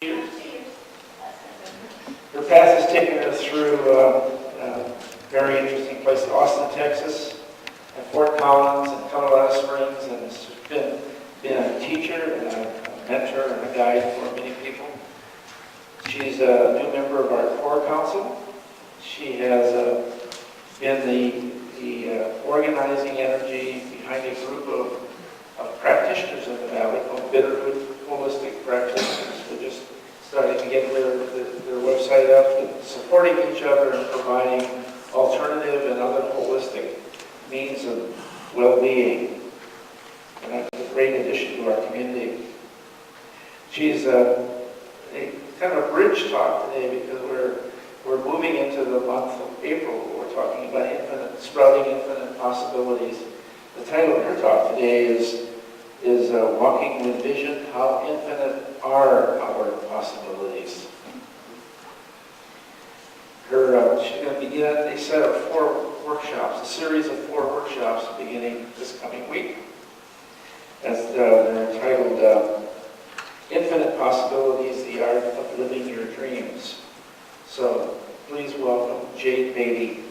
Her path has taken her through a very interesting places: Austin, Texas, and Fort Collins, and Colorado Springs, and has been a teacher and a mentor and a guide for many people. She's a new member of our core council. She has been the organizing energy behind a group of practitioners in the Valley called Bitterhood Holistic Practitioners. We're just starting to get their website up and supporting each other and providing alternative and other holistic means of well-being. And that's a great addition to our community. She's a kind of a bridge talk today because we're moving into the month of April. We're talking about sprouting infinite possibilities. The title of her talk today is Walking with Vision: How Infinite Are Our Possibilities. She's going to begin a set of 4 workshops, a series of 4 workshops beginning this coming week. They're entitled Infinite Possibilities: The Art of Living Your Dreams. So please welcome Jade Beaty.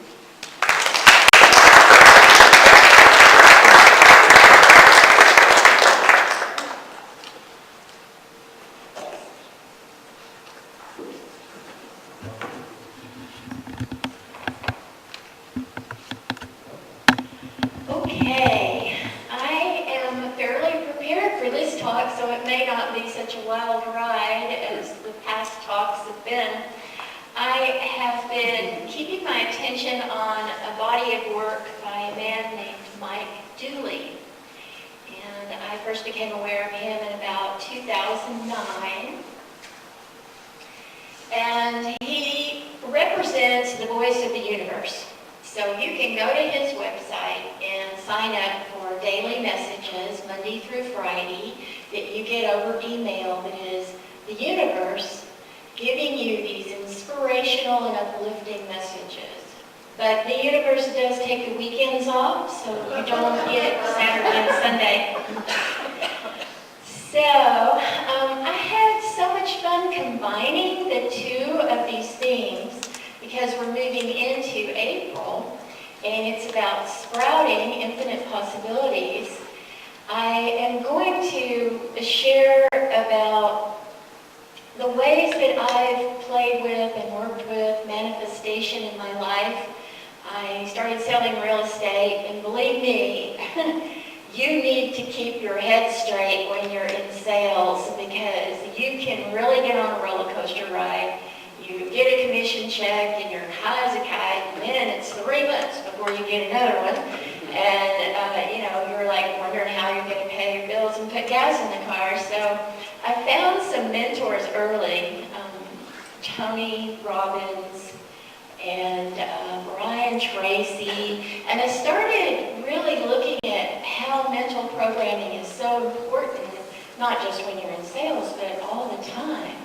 Okay, I am fairly prepared for this talk, so it may not be such a wild ride as the past talks have been. I have been keeping my attention on a body of work by a man named Mike Dooley. And I first became aware of him in about 2009. And he represents the voice of the universe. So you can go to his website and sign up for daily messages, Monday through Friday, that you get over email that is the universe giving you these inspirational and uplifting messages. But the universe does take the weekends off, so you don't get Saturday and Sunday. So I had so much fun combining the 2 of these themes because we're moving into April and it's about sprouting infinite possibilities. I am going to share about the ways that I've played with and worked with manifestation in my life. I started selling real estate, and believe me, you need to keep your head straight when you're in sales because you can really get on a roller coaster ride. You get a commission check and you're high as a kite, and then it's 3 months before you get another one. And, you're like wondering how you're going to pay your bills and put gas in the car. So I found some mentors early, Tony Robbins and Brian Tracy. And I started really looking at how mental programming is so important, not just when you're in sales, but all the time.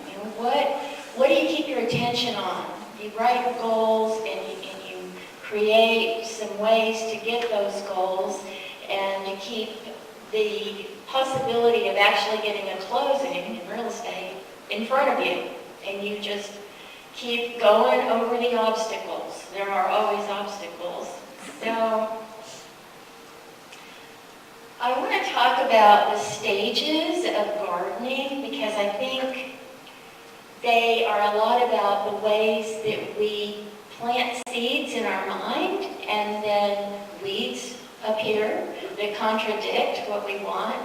What do you keep your attention on? You write your goals and you create some ways to get those goals, and you keep the possibility of actually getting a closing in real estate in front of you. And you just keep going over the obstacles. There are always obstacles. So I want to talk about the stages of gardening because I think they are a lot about the ways that we plant seeds in our mind and then weeds appear that contradict what we want.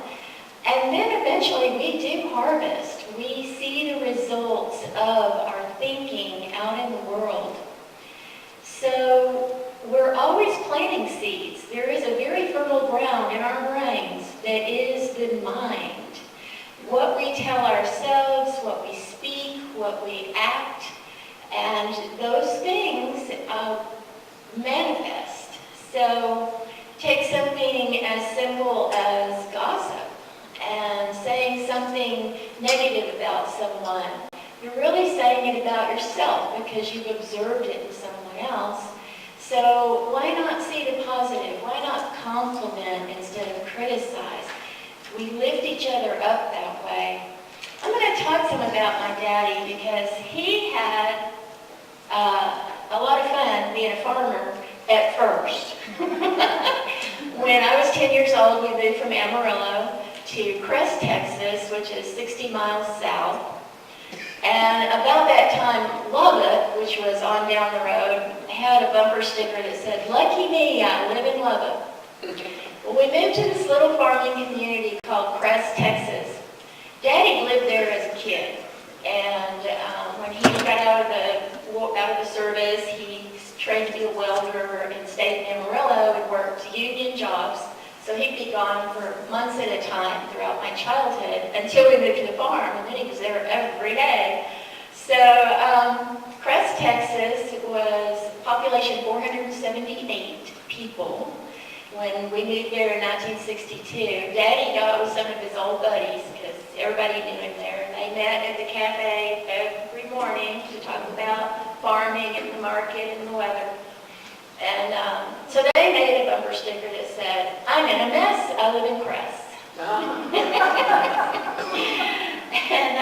And then eventually we do harvest. We see the results of our thinking out in the world. So we're always planting seeds. There is a very fertile ground in our brains that is the mind. What we tell ourselves, what we speak, what we act, and those things manifest. So take something as simple as gossip and saying something negative about someone. You're really saying it about yourself because you've observed it in someone else. So why not see the positive? Why not compliment instead of criticize? We lift each other up that way. I'm going to talk some about my daddy because he had a lot of fun being a farmer at first. When I was 10 years old, we moved from Amarillo to Crest, Texas, which is 60 miles south. And about that time, Lubbock, which was on down the road, had a bumper sticker that said, "Lucky me, I live in Lubbock." Well, we moved to this little farming community called Crest, Texas. Daddy lived there as a kid, and when he got out of the service, he trained to be a welder and stayed in Amarillo and worked union jobs. So he'd be gone for months at a time throughout my childhood until we moved to the farm, and then he was there every day. So Crest, Texas was population 478 people. When we moved there in 1962, Daddy got with some of his old buddies because everybody knew him there. They met at the cafe every morning to talk about farming and the market and the weather. And so they made a bumper sticker that said, "I'm in a mess, I live in Crest." And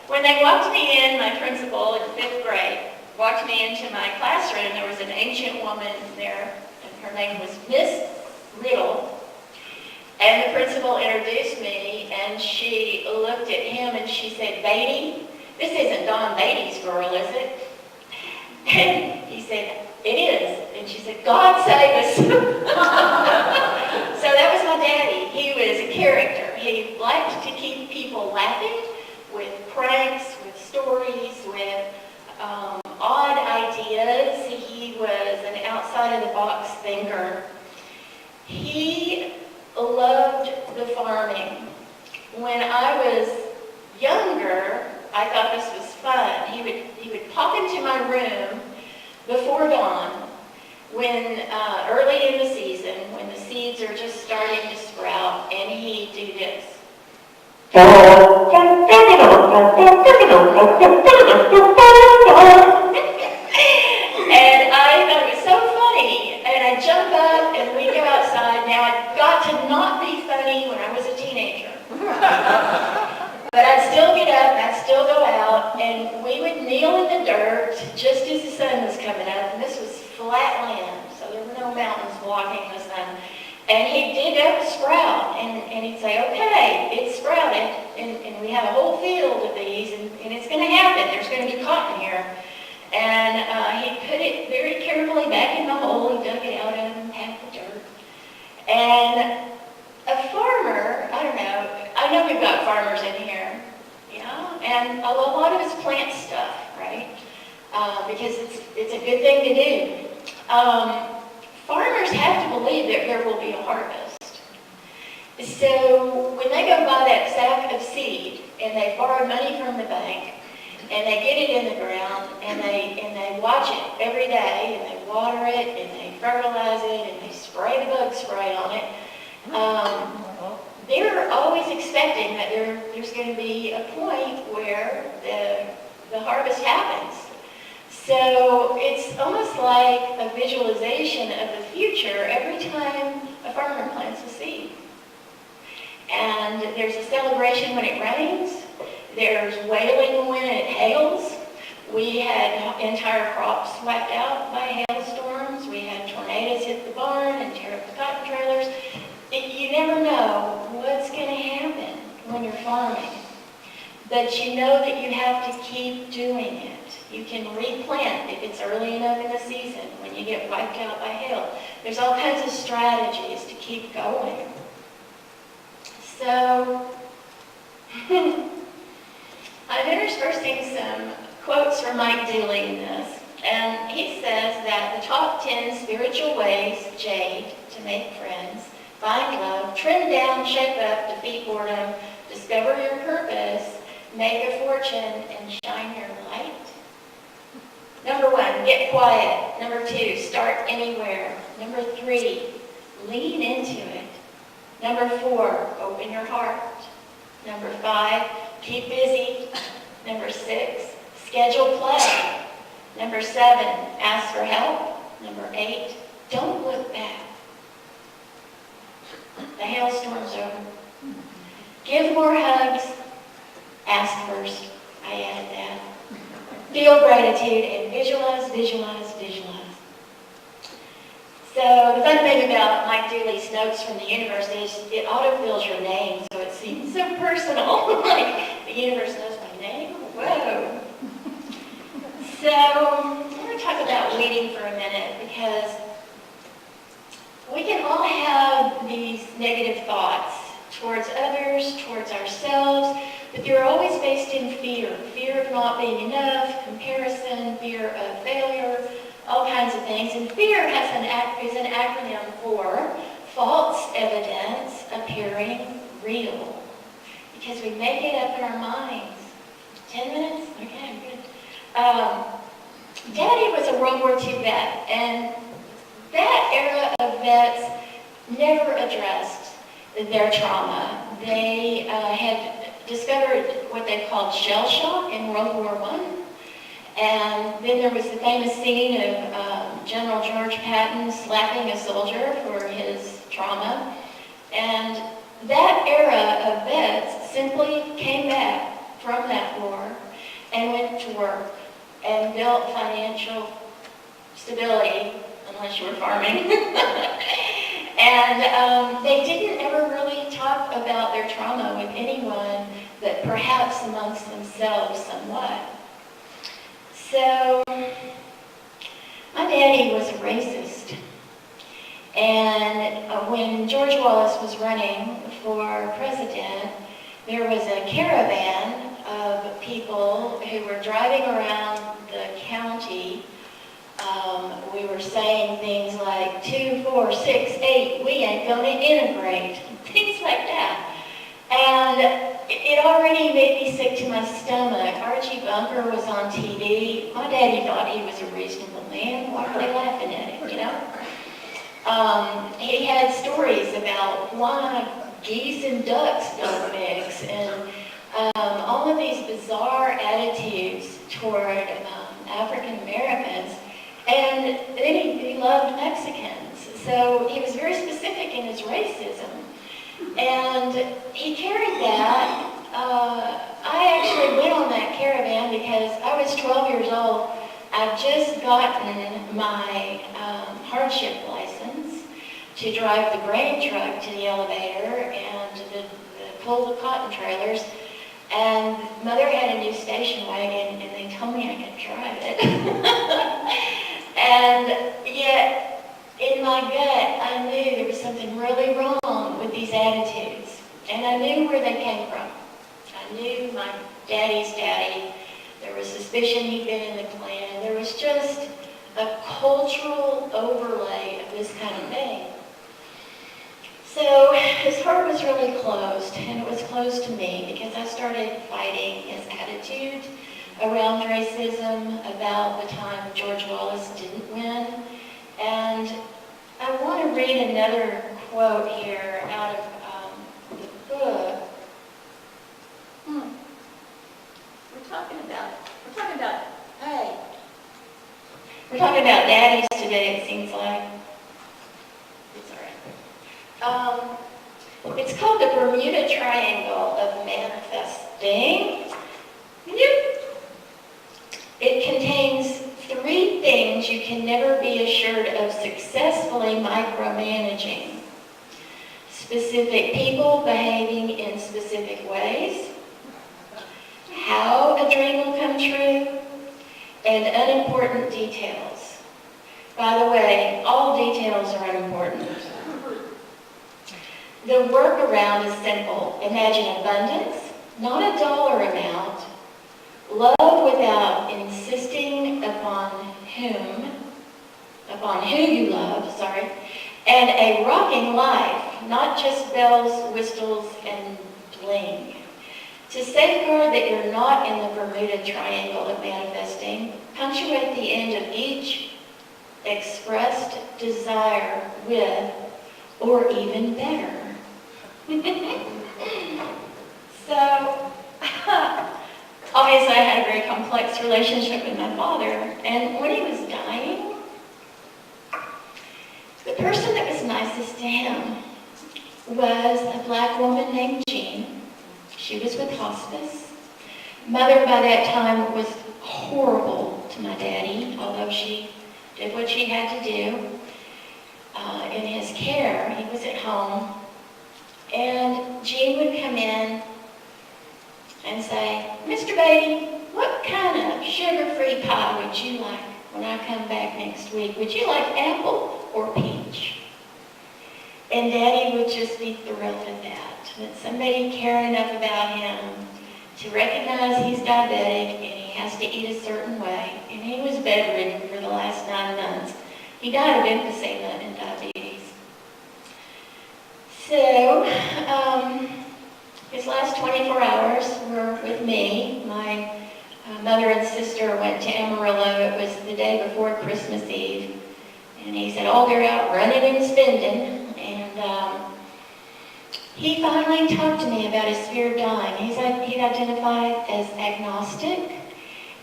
when they walked me in, my principal in 5th grade walked me into my classroom. There was an ancient woman there, and her name was Miss Riddle. And the principal introduced me, and she looked at him and she said, "Beaty, this isn't Don Beatty's girl, is it?" And he said, "It is." And she said, "God save us." So that was my daddy. He was a character. He liked to keep people laughing with pranks, with stories, with odd ideas. He was an outside-of-the-box thinker. He loved the farming. When I was younger, I thought this was fun. He would pop into my room before dawn, when early in the season, when the seeds are just starting to sprout, and he'd do this. And I thought it was so funny, and I'd jump up and we'd go outside. Now, I got to not be funny when I was a teenager. But I'd still get up, and I'd still go out, and we would kneel in the dirt just as the sun was coming up, and this was flat land, so there were no mountains blocking the sun. And he'd dig up a sprout, and he'd say, "Okay, it's sprouted," and we have a whole field of these, and it's going to happen. There's going to be cotton here. And he'd put it very carefully back in the hole. He dug it out of and packed the dirt. And a farmer, I don't know, I know we've got farmers in here, you know, and a lot of us plant stuff, right? Because it's a good thing to do. Farmers have to believe that there will be a harvest. So when they go buy that sack of seed, and they borrow money from the bank, and they get it in the ground, and they watch it every day, and they water it, and they fertilize it, and they spray the bug spray on it, they're always expecting that there's going to be a point where the harvest happens. So it's almost like a visualization of the future every time a farmer plants a seed. And there's a celebration when it rains. There's wailing when it hails. We had entire crops wiped out by hailstorms. We had tornadoes hit the barn and tear up the cotton trailers. You never know what's going to happen when you're farming. But you know that you have to keep doing it. You can replant if it's early enough in the season when you get wiped out by hail. There's all kinds of strategies to keep going. So, I'm interspersing some quotes from Mike Dooley in this. And he says that the top 10 spiritual ways, Jade, to make friends, find love, trim down, shape up, defeat boredom, discover your purpose, make a fortune, and shine your light. Number 1, get quiet. Number 2, start anywhere. Number 3, lean into it. Number 4, open your heart. Number 5, keep busy. Number 6, schedule play. Number 7, ask for help. Number 8, don't look back. The hailstorm's over. Give more hugs. Ask first. I added that. Feel gratitude and visualize, visualize, visualize. So the fun thing about Mike Dooley's notes from the universe is it autofills your name, so it seems so personal. Like the universe knows my name? Whoa. So I'm going to talk about waiting for a minute, because we can all have these negative thoughts towards others, towards ourselves, but they're always based in fear. Fear of not being enough, comparison, fear of failure, all kinds of things. And fear is an acronym for false evidence appearing real, because we make it up in our minds. 10 minutes? Okay, good. Daddy was a World War II vet, and that era of vets never addressed their trauma. They had discovered what they called shell shock in World War I. And then there was the famous scene of General George Patton slapping a soldier for his trauma. And that era of vets simply came back from that war and went to work and built financial stability, unless you were farming. And they didn't ever really talk about their trauma with anyone, but perhaps amongst themselves somewhat. So, my daddy was a racist. And when George Wallace was running for president, there was a caravan of people who were driving around the county. We were saying things like 2, 4, 6, 8, we ain't gonna integrate, things like that. And it already made me sick to my stomach. Archie Bunker was on TV. My daddy thought he was a reasonable man. Why are they laughing at him, you know? He had stories about why geese and ducks don't mix, and all of these bizarre attitudes toward African Americans. And then he loved Mexicans. So he was very specific in his racism. And he carried that. I actually went on that caravan because I was 12 years old. I'd just gotten my hardship license to drive the grain truck to the elevator and to pull the cotton trailers. And Mother had a new station wagon, and they told me I could drive it. And yet, in my gut, I knew there was something really wrong with these attitudes. And I knew where they came from. I knew my daddy's daddy. There was suspicion he'd been in the Klan. There was just a cultural overlay of this kind of thing. So his heart was really closed, and it was closed to me because I started fighting his attitude around racism about the time George Wallace didn't win. And I want to read another quote here out of the book. We're talking about daddies today, it seems like. It's all right. It's called the Bermuda Triangle of Manifesting. It contains 3 things you can never be assured of successfully micromanaging. Specific people behaving in specific ways, how a dream will come true, and unimportant details. By the way, all details are unimportant. The workaround is simple. Imagine abundance, not a dollar amount. Love without insisting upon who you love, and a rocking life, not just bells, whistles, and bling. To safeguard that you're not in the Bermuda Triangle of manifesting, punctuate the end of each expressed desire with, or even better. So, obviously I had a very complex relationship with my father, and when he was dying, the person that was nicest to him was a black woman named Jean. She was with hospice Mother by that time was horrible to my daddy, although she did what she had to do in his care. He was at home. And Jean would come in and say, Mr. Beaty, what kind of sugar-free pie would you like when I come back next week? Would you like apple or peach? And Daddy would just be thrilled at that somebody cared enough about him to recognize he's diabetic and he has to eat a certain way. And he was bedridden for the last 9 months. He died of emphysema and diabetes. So, his last 24 hours were with me. My mother and sister went to Amarillo. It was the day before Christmas Eve. And he said, oh, they're out running and spending. And he finally talked to me about his fear of dying. He'd identified as agnostic,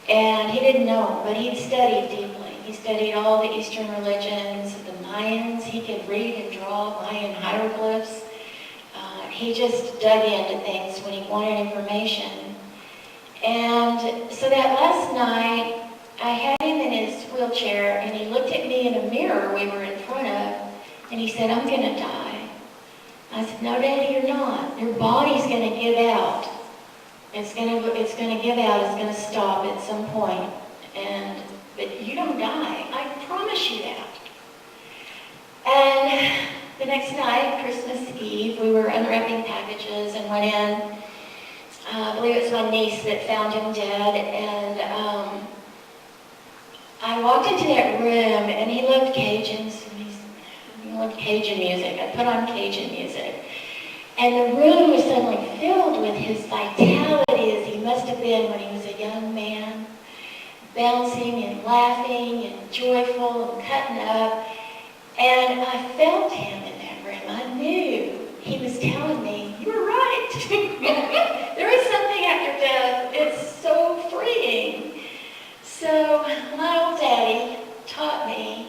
and he didn't know, but he'd studied deeply. He studied all the Eastern religions, the Mayans. He could read and draw Mayan hieroglyphs. He just dug into things when he wanted information. And so that last night, I had him in his wheelchair, and he looked at me in a mirror we were in front of, and he said, I'm going to die. I said, no, Daddy, you're not. Your body's going to give out. It's going to give out. It's going to stop at some point. But you don't die. I promise you that. And the next night, Christmas Eve, we were unwrapping packages and went in. I believe it was my niece that found him dead. And I walked into that room, and he loved Cajuns. He loved Cajun music. I put on Cajun music. And the room was suddenly filled with his vitality as he must have been when he was a young man, bouncing and laughing and joyful and cutting up. And I felt him in that room. I knew he was telling me, you were right. There is something after death. It's so freeing. So my old daddy taught me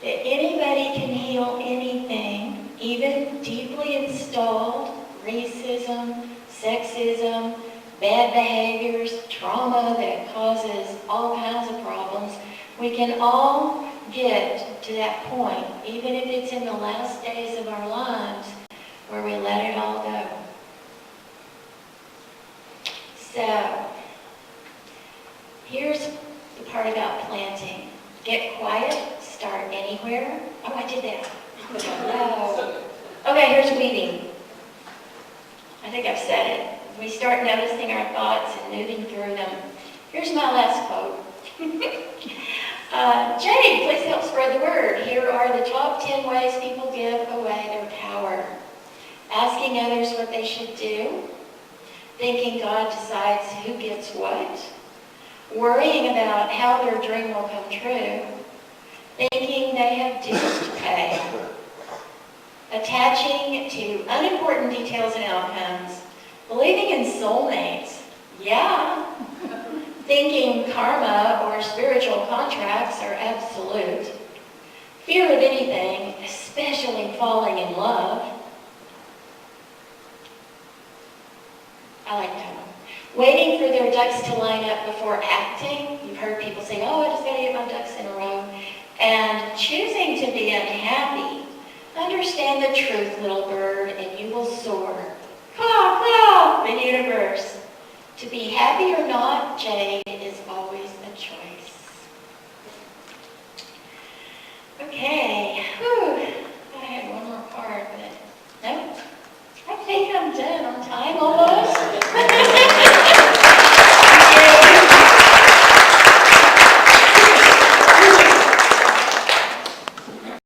that anybody can heal anything, even deeply installed racism, sexism, bad behaviors, trauma that causes all kinds of problems. We can all get to that point, even if it's in the last days of our lives, where we let it all go. So, here's the part about planting. Get quiet, start anywhere. Oh, I did that. No. Okay, here's weeding. I think I've said it. We start noticing our thoughts and moving through them. Here's my last quote. Jade, please help spread the word. Here are the top 10 ways people give away their power. Asking others what they should do. Thinking God decides who gets what. Worrying about how their dream will come true. Thinking they have dues to pay. Attaching to unimportant details and outcomes. Believing in soulmates. Yeah. Thinking karma or spiritual contracts are absolute. Fear of anything, especially falling in love. I like that one. Waiting for their ducks to line up before acting. You've heard people say, oh, I just got to get my ducks in a row. And choosing to be unhappy. Understand the truth, little bird, and you will soar. Caw, caw, the universe. To be happy or not, Jade, is always a choice. Okay. Whew. I had one more card, but no. I think I'm done on time almost.